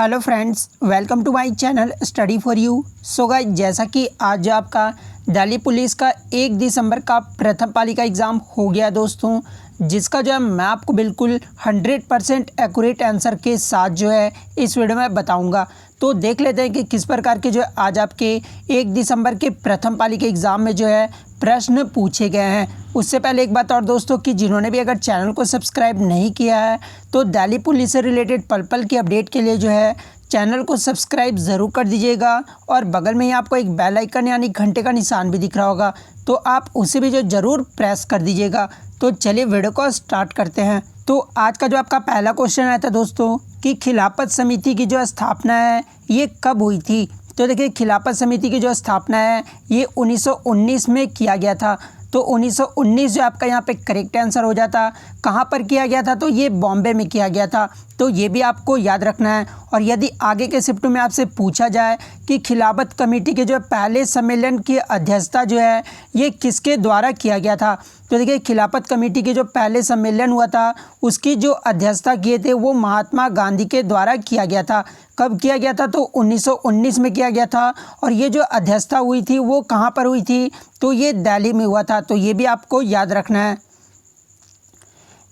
Hello friends, welcome to my channel study for you. So guys, जैसा कि आज आपका दिल्ली पुलिस का 1 दिसंबर का प्रथम पाली का एग्ज़ाम हो गया दोस्तों, जिसका जो है मैं आपको बिल्कुल 100% एक्यूरेट आंसर के साथ जो है इस वीडियो में बताऊंगा। तो देख लेते हैं कि किस प्रकार के जो है आज आपके 1 दिसंबर के प्रथम पाली के एग्ज़ाम में जो है प्रश्न पूछे गए हैं। उससे पहले एक बात और दोस्तों कि जिन्होंने भी अगर चैनल को सब्सक्राइब नहीं किया है तो दिल्ली पुलिस से रिलेटेड पल पल की अपडेट के लिए जो है चैनल को सब्सक्राइब ज़रूर कर दीजिएगा और बगल में ही आपको एक बेल आइकन यानी घंटे का निशान भी दिख रहा होगा, तो आप उसे भी जो ज़रूर प्रेस कर दीजिएगा। तो चलिए वीडियो को स्टार्ट करते हैं। तो आज का जो आपका पहला क्वेश्चन आया था दोस्तों कि खिलाफत समिति की जो स्थापना है ये कब हुई थी। तो देखिए, खिलाफत समिति की जो स्थापना है ये 1919 में किया गया था। तो 1919 जो आपका यहाँ पे करेक्ट आंसर हो जाता। कहाँ पर किया गया था? तो ये बॉम्बे में किया गया था। तो ये भी आपको याद रखना है। और यदि आगे के शिफ्ट में आपसे पूछा जाए कि खिलाफत कमेटी के जो पहले सम्मेलन की अध्यक्षता जो है ये किसके द्वारा किया गया था, तो देखिए खिलाफत कमेटी के जो पहले सम्मेलन हुआ था उसकी जो अध्यक्षता किए थे वो महात्मा गांधी के द्वारा किया गया था। कब किया गया था? तो 1919 में किया गया था। और ये जो अध्यक्षता हुई थी वो कहाँ पर हुई थी? तो ये दिल्ली में हुआ था। तो ये भी आपको याद रखना है।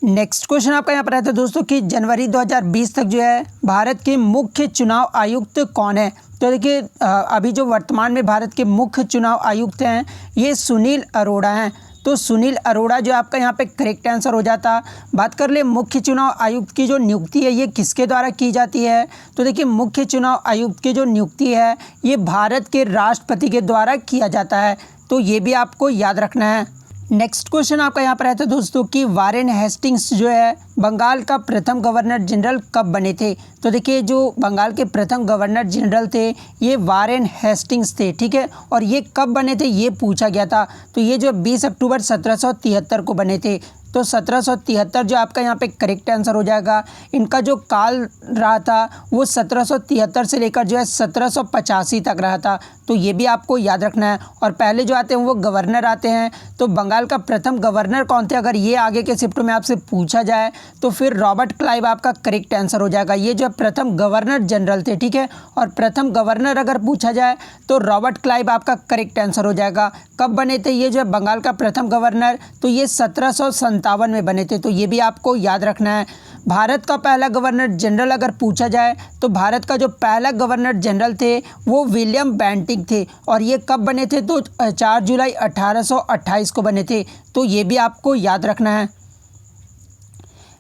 नेक्स्ट क्वेश्चन आपका यहाँ पर रहता है दोस्तों कि जनवरी 2020 तक जो है भारत के मुख्य चुनाव आयुक्त कौन है। तो देखिए, अभी जो वर्तमान में भारत के मुख्य चुनाव आयुक्त हैं ये सुनील अरोड़ा हैं। तो सुनील अरोड़ा जो आपका यहाँ पे करेक्ट आंसर हो जाता। बात कर ले मुख्य चुनाव आयुक्त की जो नियुक्ति है ये किसके द्वारा की जाती है। तो देखिए, मुख्य चुनाव आयुक्त की जो नियुक्ति है ये भारत के राष्ट्रपति के द्वारा किया जाता है। तो ये भी आपको याद रखना है। नेक्स्ट क्वेश्चन आपका यहाँ पर रहता है दोस्तों कि वारेन हेस्टिंग्स जो है बंगाल का प्रथम गवर्नर जनरल कब बने थे। तो देखिए, जो बंगाल के प्रथम गवर्नर जनरल थे ये वारेन हेस्टिंग्स थे, ठीक है। और ये कब बने थे ये पूछा गया था। तो ये जो 20 अक्टूबर 1773 को बने थे। तो 1773 जो आपका यहाँ पे करेक्ट आंसर हो जाएगा। इनका जो काल रहा था वो 1773 से लेकर जो है 1785 तक रहा था। तो ये भी आपको याद रखना है। और पहले जो आते हैं वो गवर्नर आते हैं। तो बंगाल का प्रथम गवर्नर कौन थे अगर ये आगे के शिफ्ट में आपसे पूछा जाए तो फिर रॉबर्ट क्लाइव आपका करेक्ट आंसर हो जाएगा। ये जो प्रथम गवर्नर जनरल थे, ठीक है। और प्रथम गवर्नर अगर पूछा जाए तो रॉबर्ट क्लाइव आपका करेक्ट आंसर हो जाएगा। कब बने थे ये जो बंगाल का प्रथम गवर्नर? तो ये 1757 में बने थे। तो ये भी आपको याद रखना है। भारत का पहला गवर्नर जनरल अगर पूछा जाए तो भारत का जो पहला गवर्नर जनरल थे वो विलियम बेंटिक थे। और ये कब बने थे? तो 4 जुलाई 1828 को बने थे। तो ये भी आपको याद रखना है।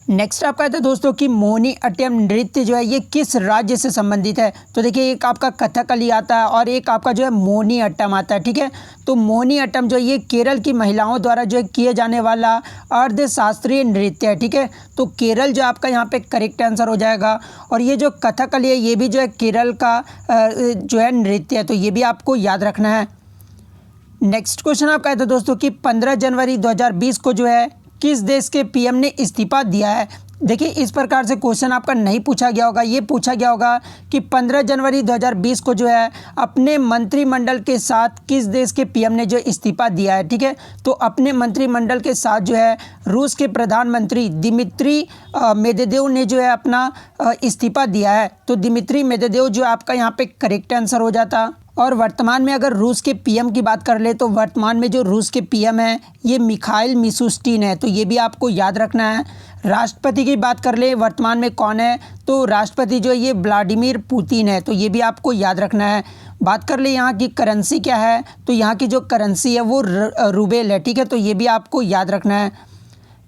नेक्स्ट आपका है दोस्तों कि मोहिनी अट्टम नृत्य जो है ये किस राज्य से संबंधित है। तो देखिए, एक आपका कथकली आता है और एक आपका जो है मोहिनी अट्टम आता है, ठीक है। तो मोहिनी अट्टम जो है ये केरल की महिलाओं द्वारा जो है किए जाने वाला अर्ध शास्त्रीय नृत्य है, ठीक है। तो केरल जो आपका यहाँ पे करेक्ट आंसर हो जाएगा। और ये जो कथकली है ये भी जो है केरल का जो है नृत्य है। तो ये भी आपको याद रखना है। नेक्स्ट क्वेश्चन आपका है दोस्तों कि 15 जनवरी 2020 को जो है किस देश के पीएम ने इस्तीफा दिया है। देखिए, इस प्रकार से क्वेश्चन आपका नहीं पूछा गया होगा। ये पूछा गया होगा कि 15 जनवरी 2020 को जो है अपने मंत्रिमंडल के साथ किस देश के पीएम ने जो इस्तीफा दिया है, ठीक है। तो अपने मंत्रिमंडल के साथ जो है रूस के प्रधानमंत्री दिमित्री मेदवेदेव ने जो है अपना इस्तीफा दिया है। तो दिमित्री मेदवेदेव जो आपका यहाँ पे करेक्ट आंसर हो जाता। और वर्तमान में अगर रूस के पीएम की बात कर ले तो वर्तमान में जो रूस के पीएम हैं ये मिखाइल मिशुस्टिन है। तो ये भी आपको याद रखना है। राष्ट्रपति की बात कर ले वर्तमान में कौन है? तो राष्ट्रपति जो है ये व्लादिमीर पुतिन है। तो ये भी आपको याद रखना है। बात कर ले यहाँ की करेंसी क्या है? तो यहाँ की जो करेंसी है वो रूबेल है, ठीक है। तो ये भी आपको याद रखना है।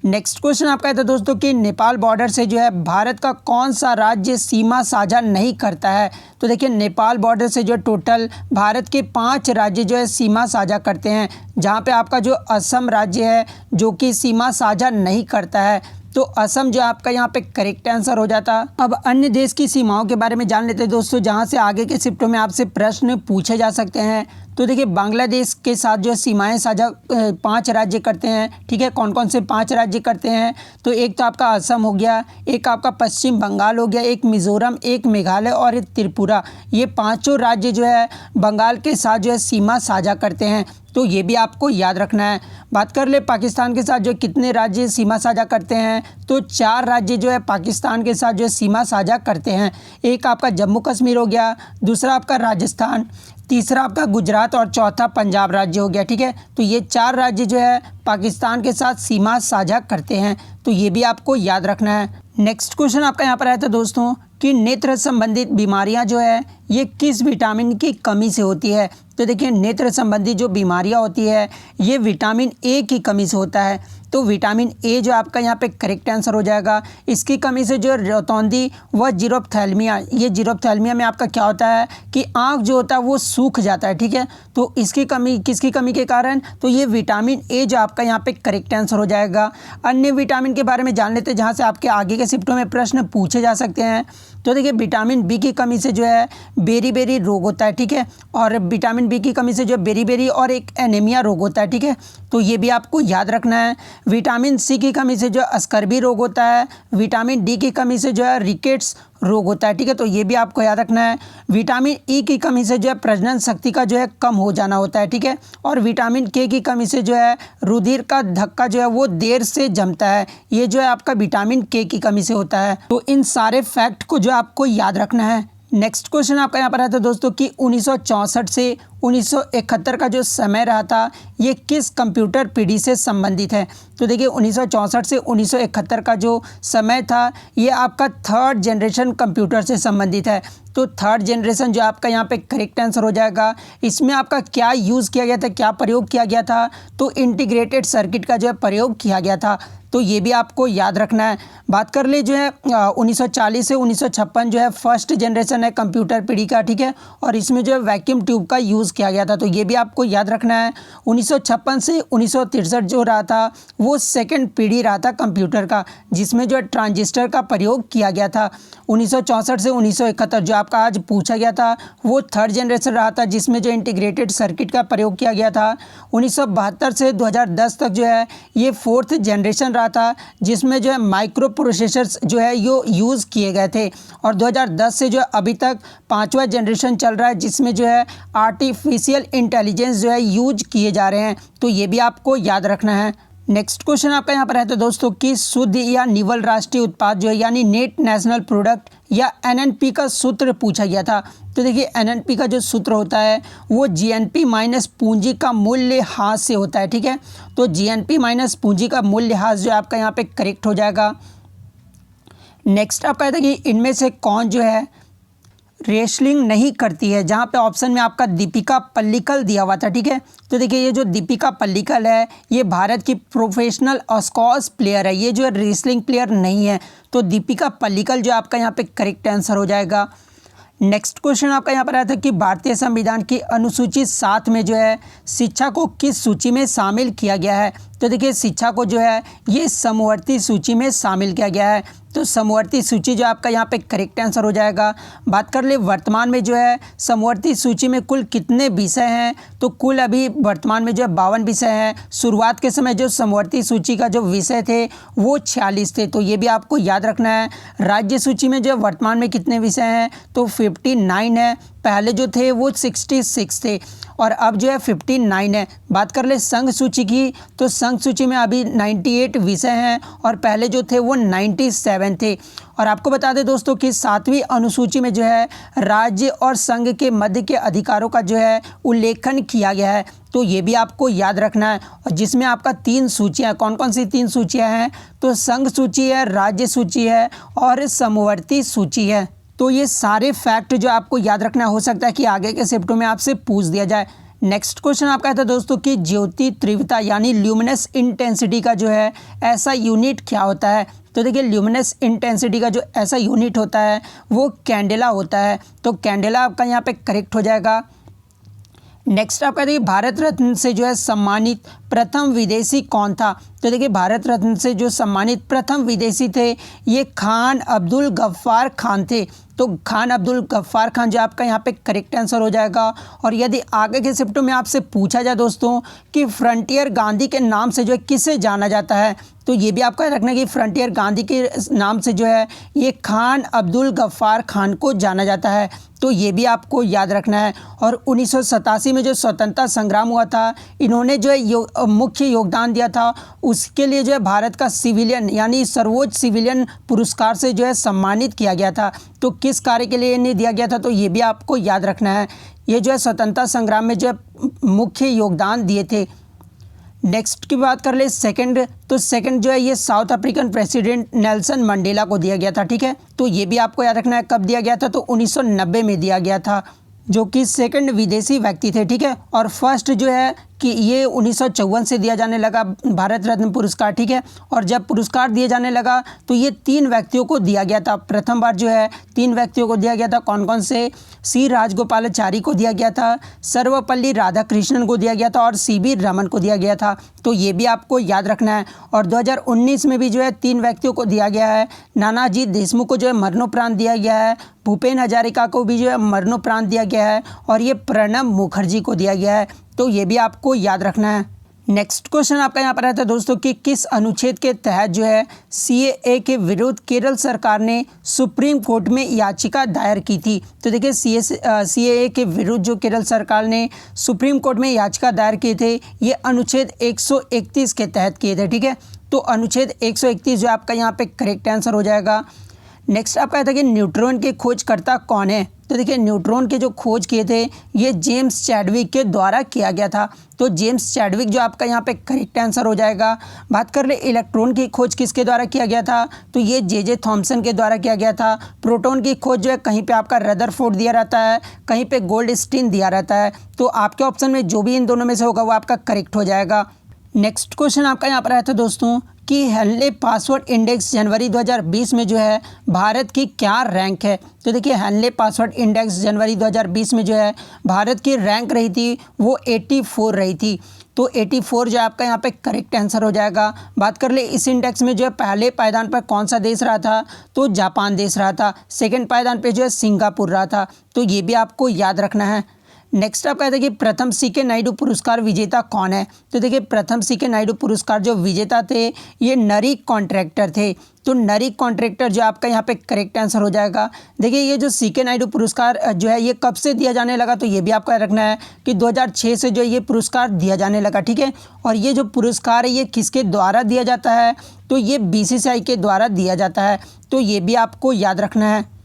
नेक्स्ट क्वेश्चन आपका है दोस्तों कि नेपाल बॉर्डर से जो है भारत का कौन सा राज्य सीमा साझा नहीं करता है। तो देखिए, नेपाल बॉर्डर से जो टोटल भारत के 5 राज्य जो है सीमा साझा करते हैं, जहां पे आपका जो असम राज्य है जो कि सीमा साझा नहीं करता है। तो असम जो आपका यहाँ पे करेक्ट आंसर हो जाता। अब अन्य देश की सीमाओं के बारे में जान लेते हैं दोस्तों, जहाँ से आगे के शिफ्टों में आपसे प्रश्न पूछे जा सकते हैं। तो देखिए, बांग्लादेश के साथ जो सीमाएं साझा 5 राज्य करते हैं, ठीक है। कौन कौन से 5 राज्य करते हैं? तो एक तो आपका असम हो गया, एक आपका पश्चिम बंगाल हो गया, एक मिजोरम, एक मेघालय और एक त्रिपुरा। ये 5 राज्य जो है बंगाल के साथ जो है सीमा साझा करते हैं। तो ये भी आपको याद रखना है। बात कर ले पाकिस्तान के साथ जो कितने राज्य सीमा साझा करते हैं, तो 4 राज्य जो है पाकिस्तान के साथ जो है सीमा साझा करते हैं। एक आपका जम्मू कश्मीर हो गया, दूसरा आपका राजस्थान, तीसरा आपका गुजरात और चौथा पंजाब राज्य हो गया। ठीक है, तो ये 4 राज्य जो है पाकिस्तान के साथ सीमा साझा करते हैं, तो ये भी आपको याद रखना है। नेक्स्ट क्वेश्चन आपका यहाँ पर आया था दोस्तों कि नेत्र संबंधित बीमारियां जो है ये किस विटामिन की कमी से होती है। तो देखिए नेत्र संबंधी जो बीमारियां होती है ये विटामिन ए की कमी से होता है। तो विटामिन ए जो आपका यहाँ पे करेक्ट आंसर हो जाएगा। इसकी कमी से जो रतौंधी व जीरोप्थैल्मिया, ये जीरोप्थैल्मिया में आपका क्या होता है कि आँख जो होता है वो सूख जाता है। ठीक है, तो इसकी कमी, किसकी कमी के कारण, तो ये विटामिन ए जो आपका यहाँ पे करेक्ट आंसर हो जाएगा। अन्य विटामिन के बारे में जान लेते हैं जहाँ से आपके आगे के शिफ्टों में प्रश्न पूछे जा सकते हैं। तो देखिए विटामिन बी की कमी से जो है बेरी रोग होता है। ठीक है, और विटामिन बी की कमी से जो बेरी और एक एनीमिया रोग होता है। ठीक है, तो ये भी आपको याद रखना है। विटामिन सी की कमी से जो अस्कर्बी रोग होता है। विटामिन डी की कमी से जो है रिकेट्स रोग होता है। ठीक है, तो ये भी आपको याद रखना है। विटामिन ई की कमी से जो है प्रजनन शक्ति का जो है कम हो जाना होता है। ठीक है, और विटामिन के की कमी से जो है रुधिर का धक्का जो है वो देर से जमता है। ये जो है आपका विटामिन के की कमी से होता है। तो इन सारे फैक्ट को जो आपको याद रखना है। नेक्स्ट क्वेश्चन आपका यहाँ पर आता है दोस्तों कि 1964 से 1971 का जो समय रहा था ये किस कंप्यूटर पीढ़ी से संबंधित है। तो देखिए 1964 से 1971 का जो समय था ये आपका 3rd जनरेशन कंप्यूटर से संबंधित है। तो 3rd जनरेशन जो आपका यहाँ पे करेक्ट आंसर हो जाएगा। इसमें आपका क्या यूज़ किया गया था, क्या प्रयोग किया गया था, तो इंटीग्रेटेड सर्किट का जो है प्रयोग किया गया था। तो ये भी आपको याद रखना है। बात कर ले जो है 1940 से 1956 जो है 1st जनरेशन है कंप्यूटर पीढ़ी का। ठीक है, और इसमें जो है वैक्यूम ट्यूब का यूज़ किया गया था। तो ये भी आपको याद रखना है। 1956 से 1963 जो रहा था वो 2nd पीढ़ी रहा था कंप्यूटर का, जिसमें जो है ट्रांजिस्टर का प्रयोग किया गया था। 1964 से 1971 जो आपका आज पूछा गया था वो 3rd जनरेशन रहा था, जिसमें जो इंटीग्रेटेड सर्किट का प्रयोग किया गया था। 1972 से 2010 तक जो है ये 4th जनरेशन रहा था, जिसमें जो है माइक्रो प्रोसेसर्स जो है यो यूज़ किए गए थे। और 2010 से जो अभी तक 5वां जनरेशन चल रहा है, जिसमें जो है आर्टिफिशियल इंटेलिजेंस जो है यूज किए जा रहे हैं। तो ये भी आपको याद रखना है। नेक्स्ट क्वेश्चन आपका यहाँ पर है तो दोस्तों कि शुद्ध या निवल राष्ट्रीय उत्पाद जो है यानी नेट नेशनल प्रोडक्ट या एनएनपी का सूत्र पूछा गया था। तो देखिए एनएनपी का जो सूत्र होता है वो जीएनपी माइनस पूंजी का मूल्यह्रास से होता है। ठीक है, तो जीएनपी माइनस पूंजी का मूल्यह्रास जो है आपका यहाँ पे करेक्ट हो जाएगा। नेक्स्ट आपका है कि इनमें से कौन जो है रेसलिंग नहीं करती है, जहाँ पे ऑप्शन में आपका दीपिका पल्लिकल दिया हुआ था। ठीक है, तो देखिए ये जो दीपिका पल्लिकल है ये भारत की प्रोफेशनल स्क्वॉश प्लेयर है, ये जो है रेसलिंग प्लेयर नहीं है। तो दीपिका पल्लिकल जो आपका यहाँ पे करेक्ट आंसर हो जाएगा। नेक्स्ट क्वेश्चन आपका यहाँ पर आया था कि भारतीय संविधान की अनुसूची 7 में जो है शिक्षा को किस सूची में शामिल किया गया है। तो देखिए शिक्षा को जो है ये समवर्ती सूची में शामिल किया गया है। तो समवर्ती सूची जो आपका यहाँ पे करेक्ट आंसर हो जाएगा। बात कर ले वर्तमान में जो है समवर्ती सूची में कुल कितने विषय हैं, तो कुल अभी वर्तमान में जो है 52 विषय हैं। शुरुआत के समय जो समवर्ती सूची का जो विषय थे वो 46 थे। तो ये भी आपको याद रखना है। राज्य सूची में जो वर्तमान में कितने विषय हैं, तो 59 है। पहले जो थे वो 66 थे और अब जो है 59 है। बात कर ले संघ सूची की, तो संघ सूची में अभी 98 विषय हैं और पहले जो थे वो 97 थे। और आपको बता दें दोस्तों कि 7वीं अनुसूची में जो है राज्य और संघ के मध्य के अधिकारों का जो है उल्लेखन किया गया है। तो ये भी आपको याद रखना है। और जिसमें आपका 3 सूचियाँ, कौन कौन सी 3 सूचियाँ हैं, तो संघ सूची है, राज्य सूची है और समवर्ती सूची है। तो ये सारे फैक्ट जो आपको याद रखना हो सकता है कि आगे के शिफ्टों में आपसे पूछ दिया जाए। नेक्स्ट क्वेश्चन आपका था दोस्तों कि ज्योति तीव्रता यानी ल्यूमिनस इंटेंसिटी का जो है ऐसा यूनिट क्या होता है। तो देखिए ल्यूमिनस इंटेंसिटी का जो ऐसा यूनिट होता है वो कैंडेला होता है। तो कैंडेला आपका यहाँ पे करेक्ट हो जाएगा। नेक्स्ट आपका देखिए भारत रत्न से जो है सम्मानित प्रथम विदेशी कौन था। तो देखिए भारत रत्न से जो सम्मानित प्रथम विदेशी थे ये खान अब्दुल गफ्फार खान थे। तो खान अब्दुल गफ्फार खान जो आपका यहाँ पे करेक्ट आंसर हो जाएगा। और यदि आगे के शिफ्टों में आपसे पूछा जाए दोस्तों कि फ्रंटियर गांधी के नाम से जो है किसे जाना जाता है, तो ये भी आपका रखना है कि फ्रंटियर गांधी के नाम से जो है ये खान अब्दुल गफ्फार खान को जाना जाता है। तो ये भी आपको याद रखना है। और 1987 में जो स्वतंत्रता संग्राम हुआ था, इन्होंने जो है मुख्य योगदान दिया था, उसके लिए जो है भारत का सिविलियन यानी सर्वोच्च सिविलियन पुरस्कार से जो है सम्मानित किया गया था। तो किस कार्य के लिए इन्हें दिया गया था, तो ये भी आपको याद रखना है। ये जो है स्वतंत्रता संग्राम में जो है मुख्य योगदान दिए थे। नेक्स्ट की बात कर ले सेकंड, तो सेकंड जो है ये south African president Nelson Mandela को दिया गया था। ठीक है, तो ये भी आपको याद रखना है कब दिया गया था, तो 1990 में दिया गया था, जो कि सेकंड विदेशी व्यक्ति थे। ठीक है, और फर्स्ट जो है कि ये 1954 से दिया जाने लगा भारत रत्न पुरस्कार। ठीक है, और जब पुरस्कार दिए जाने लगा तो ये 3 व्यक्तियों को दिया गया था। प्रथम बार जो है 3 व्यक्तियों को दिया गया था। कौन कौन से? सी राजगोपालाचारी को दिया गया था, सर्वपल्ली राधाकृष्णन को दिया गया था और सीवी रमन को दिया गया था। तो ये भी आपको याद रखना है। और 2019 में भी जो है 3 व्यक्तियों को दिया गया है। नानाजी देशमुख को जो है मरणोपरांत दिया गया है, भूपेन हजारिका को भी जो है मरणोपरांत दिया गया है, और ये प्रणब मुखर्जी को दिया गया है। तो ये भी आपको याद रखना है। नेक्स्ट क्वेश्चन आपका यहाँ पर रहता है दोस्तों कि किस अनुच्छेद के तहत जो है सीएए के विरुद्ध केरल सरकार ने सुप्रीम कोर्ट में याचिका दायर की थी। तो देखिए सीएए के विरुद्ध जो केरल सरकार ने सुप्रीम कोर्ट में याचिका दायर किए थे, ये अनुच्छेद 131 के तहत किए थे। ठीक है, तो अनुच्छेद 131 जो आपका यहाँ पे करेक्ट आंसर हो जाएगा। नेक्स्ट आपका कहता है कि न्यूट्रॉन के खोजकर्ता कौन है। तो देखिए न्यूट्रॉन के जो खोज किए थे ये जेम्स चैडविक के द्वारा किया गया था। तो जेम्स चैडविक जो आपका यहाँ पे करेक्ट आंसर हो जाएगा। बात कर ले इलेक्ट्रॉन की खोज किसके द्वारा किया गया था, तो ये जे थॉमसन के द्वारा किया गया था। प्रोटॉन की खोज जो है कहीं पे आपका रदरफोर्ड दिया रहता है, कहीं पे गोल्डस्टीन दिया रहता है। तो आपके ऑप्शन में जो भी इन दोनों में से होगा वो आपका करेक्ट हो जाएगा। नेक्स्ट क्वेश्चन आपका यहाँ पर आया था दोस्तों कि हेनले पासवर्ड इंडेक्स जनवरी 2020 में जो है भारत की क्या रैंक है। तो देखिए हेनले पासवर्ड इंडेक्स जनवरी 2020 में जो है भारत की रैंक रही थी वो 84 रही थी। तो 84 जो आपका यहाँ पे करेक्ट आंसर हो जाएगा। बात कर ले इस इंडेक्स में जो है पहले पायदान पर कौन सा देश रहा था, तो जापान देश रहा था। सेकंड पायदान पे जो है सिंगापुर रहा था। तो ये भी आपको याद रखना है। नेक्स्ट आप कहते हैं कि प्रथम सीके नायडू पुरस्कार विजेता कौन है। तो देखिए प्रथम सीके नायडू पुरस्कार जो विजेता थे ये नरी कॉन्ट्रैक्टर थे। तो नरी कॉन्ट्रैक्टर जो आपका यहाँ पे करेक्ट आंसर हो जाएगा। देखिए ये जो सीके नायडू पुरस्कार जो है ये कब से दिया जाने लगा, तो ये भी आपको रखना है कि 2006 से जो ये पुरस्कार दिया जाने लगा। ठीक है, और ये जो पुरस्कार है ये किसके द्वारा दिया जाता है, तो ये बीसीसीआई के द्वारा दिया जाता है। तो ये भी आपको याद रखना है।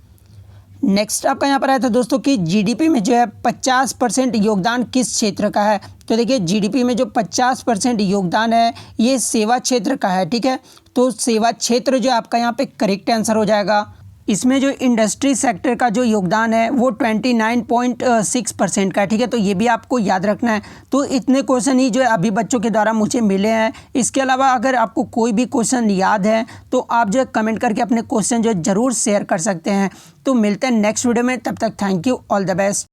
नेक्स्ट आपका यहाँ पर आया था दोस्तों कि जीडीपी में जो है 50% योगदान किस क्षेत्र का है। तो देखिए जीडीपी में जो 50% योगदान है ये सेवा क्षेत्र का है। ठीक है, तो सेवा क्षेत्र जो आपका यहाँ पे करेक्ट आंसर हो जाएगा। इसमें जो इंडस्ट्री सेक्टर का जो योगदान है वो 29.6% का है। ठीक है, तो ये भी आपको याद रखना है। तो इतने क्वेश्चन ही जो है अभी बच्चों के द्वारा मुझे मिले हैं। इसके अलावा अगर आपको कोई भी क्वेश्चन याद है तो आप जो है कमेंट करके अपने क्वेश्चन जो है ज़रूर शेयर कर सकते हैं। तो मिलते हैं नेक्स्ट वीडियो में, तब तक thank you, all the best.